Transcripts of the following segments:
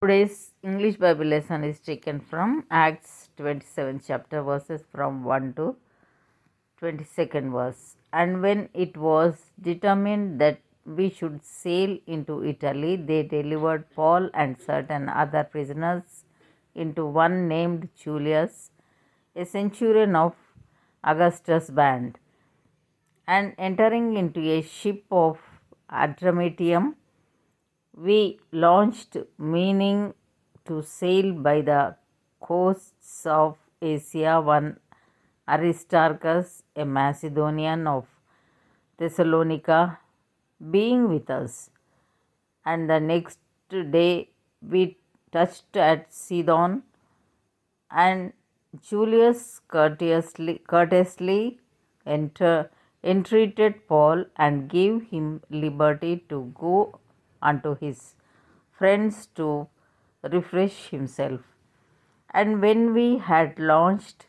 Today's English Bible lesson is taken from Acts 27 chapter verses from 1 to 22nd verse. And when it was determined that we should sail into Italy, they delivered Paul and certain other prisoners into one named Julius, a centurion of Augustus' band. And entering into a ship of Adramyttium, we launched, meaning to sail by the coasts of Asia. One Aristarchus, a Macedonian of Thessalonica, being with us. And the next day we touched at Sidon, and Julius courteously entreated Paul and gave him liberty to go unto his friends to refresh himself. And when we had launched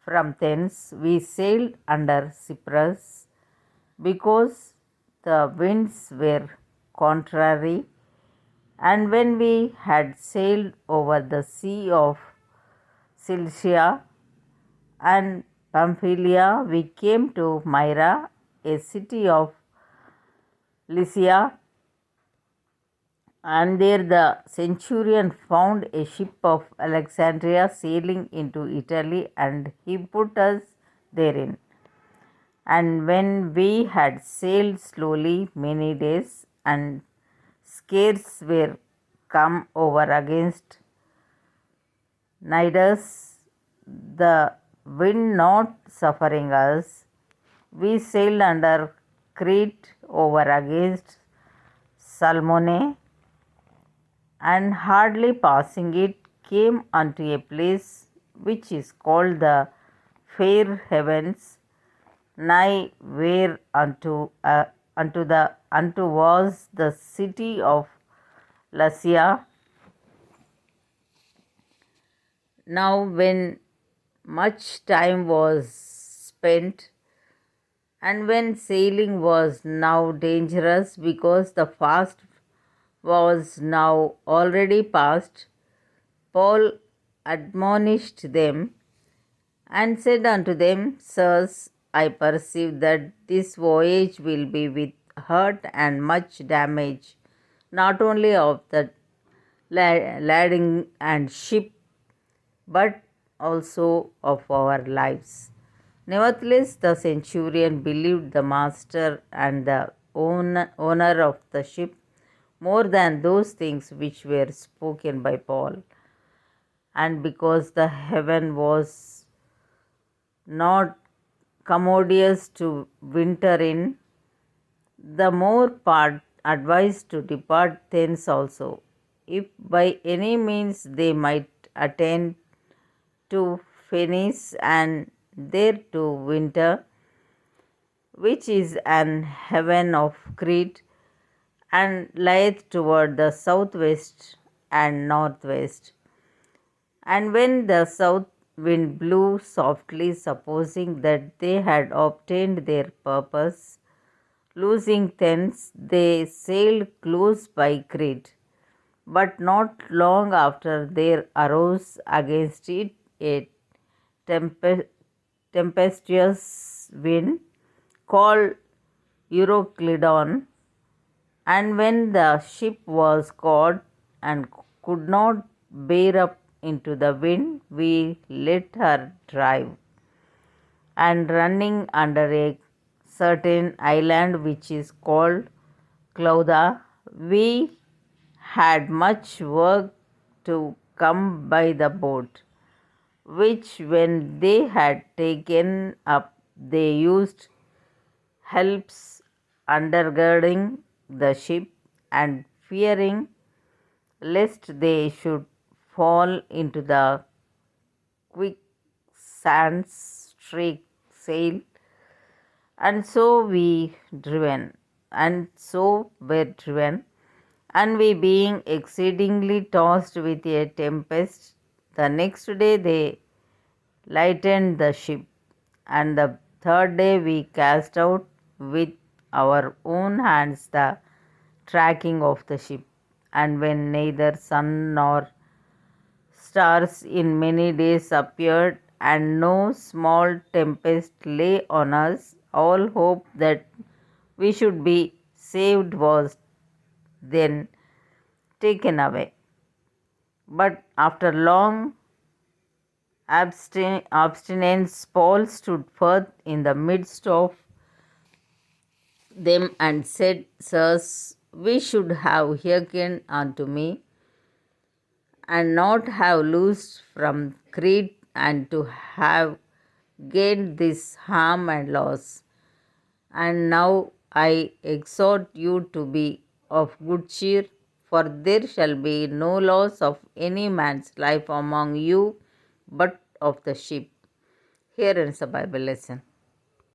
from thence, we sailed under Cyprus, because the winds were contrary. And when we had sailed over the sea of Cilicia and Pamphylia, we came to Myra, a city of Lycia, and there the centurion found a ship of Alexandria sailing into Italy, and he put us therein. And when we had sailed slowly many days, and scarce were come over against Cnidus, the wind not suffering us, we sailed under Crete over against Salmone, and hardly passing it, came unto a place which is called the Fair Havens, nigh where unto was the city of Lasea. Now when much time was spent, and when sailing was now dangerous, because the fast was now already past, Paul admonished them and said unto them, Sirs, I perceive that this voyage will be with hurt and much damage, not only of the lading and ship, but also of our lives. Nevertheless, the centurion believed the master and the owner of the ship more than those things which were spoken by Paul. And because the heaven was not commodious to winter in, the more part advised to depart thence also, if by any means they might attain to Phoenice, and there to winter, which is an haven of Crete, and lieth toward the southwest and northwest. And when the south wind blew softly, supposing that they had obtained their purpose, losing thence, they sailed close by Crete. But not long after there arose against it a tempestuous wind called Euroclydon, and when the ship was caught and could not bear up into the wind, we let her drive. And running under a certain island which is called Clauda, we had much work to come by the boat, which when they had taken up, they used helps undergirding the ship, and fearing lest they should fall into the quicksands, strake sail, and so were driven, and we being exceedingly tossed with a tempest, the next day they lightened the ship, and the third day we cast out with our own hands the tracking of the ship, and when neither sun nor stars in many days appeared, and no small tempest lay on us, all hope that we should be saved was then taken away. But after long abstinence, Paul stood forth in the midst of them and said, Sirs, we should have hearkened unto me, and not have loosed from Crete, and to have gained this harm and loss. And now I exhort you to be of good cheer, for there shall be no loss of any man's life among you, but of the sheep. Here ends the Bible lesson.